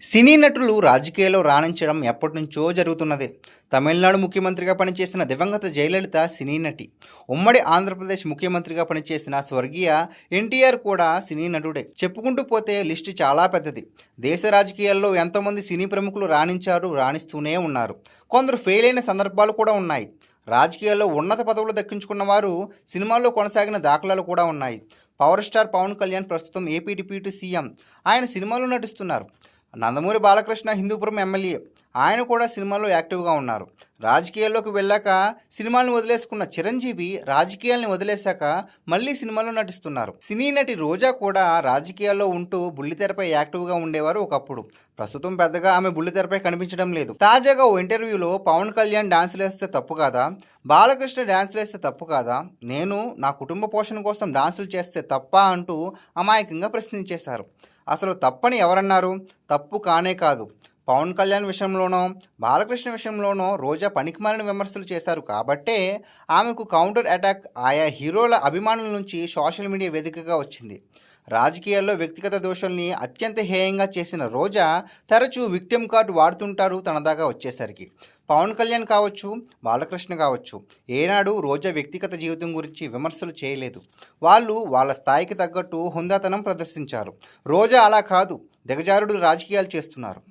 సినీ నటులు రాజకీయాల్లో రాణించడం ఎప్పటినుంచో జరుగుతున్నదే. తమిళనాడు ముఖ్యమంత్రిగా పనిచేసిన దివంగత జయలలిత సినీ నటి. ఉమ్మడి ఆంధ్రప్రదేశ్ ముఖ్యమంత్రిగా పనిచేసిన స్వర్గీయ ఎన్టీఆర్ కూడా సినీ నటుడే. చెప్పుకుంటూ పోతే లిస్టు చాలా పెద్దది. దేశ రాజకీయాల్లో ఎంతోమంది సినీ ప్రముఖులు రాణించారు, రాణిస్తూనే ఉన్నారు. కొందరు ఫెయిల్ అయిన సందర్భాలు కూడా ఉన్నాయి. రాజకీయాల్లో ఉన్నత పదవులు దక్కించుకున్న వారు సినిమాల్లో కొనసాగిన దాఖలాలు కూడా ఉన్నాయి. పవర్ స్టార్ పవన్ కళ్యాణ్ ప్రస్తుతం ఏపీ డిప్యూటీ సీఎం. ఆయన సినిమాలో నటిస్తున్నారు. నందమూరి బాలకృష్ణ హిందూపురం ఎమ్మెల్యే. ఆయన కూడా సినిమాల్లో యాక్టివ్గా ఉన్నారు. రాజకీయాల్లోకి వెళ్ళాక సినిమాలను వదిలేసుకున్న చిరంజీవి రాజకీయాల్ని వదిలేశాక మళ్ళీ సినిమాల్లో నటిస్తున్నారు. సినీ నటి రోజా కూడా రాజకీయాల్లో ఉంటూ బుల్లితెరపై యాక్టివ్గా ఉండేవారు ఒకప్పుడు. ప్రస్తుతం పెద్దగా ఆమె బుల్లితెరపై కనిపించడం లేదు. తాజాగా ఓ ఇంటర్వ్యూలో పవన్ కళ్యాణ్ డాన్సులు వేస్తే తప్పు కాదా, బాలకృష్ణ డాన్సులు వేస్తే తప్పు కాదా, నేను నా కుటుంబ పోషణ కోసం డాన్సులు చేస్తే తప్ప అంటూ అమాయకంగా ప్రశ్నించేశారు. అసలు తప్పని ఎవరన్నారు? తప్పు కానే కాదు. పవన్ కళ్యాణ్ విషయంలోనో బాలకృష్ణ విషయంలోనో రోజా పనికిమాలిన విమర్శలు చేశారు కాబట్టే ఆమెకు కౌంటర్ అటాక్ ఆయా హీరోల అభిమానుల నుంచి సోషల్ మీడియా వేదికగా వచ్చింది. రాజకీయాల్లో వ్యక్తిగత దోషుల్ని అత్యంత హేయంగా చేసిన రోజా తరచూ విక్టిమ్ కార్డు వాడుతుంటారు తనదాకా వచ్చేసరికి. పవన్ కళ్యాణ్ కావచ్చు, బాలకృష్ణ కావచ్చు, ఏనాడు రోజా వ్యక్తిగత జీవితం గురించి విమర్శలు చేయలేదు. వాళ్ళు వాళ్ళ స్థాయికి తగ్గట్టు హుందాతనం ప్రదర్శించారు. రోజా అలా కాదు, దిగజారుడు రాజకీయాలు చేస్తున్నారు.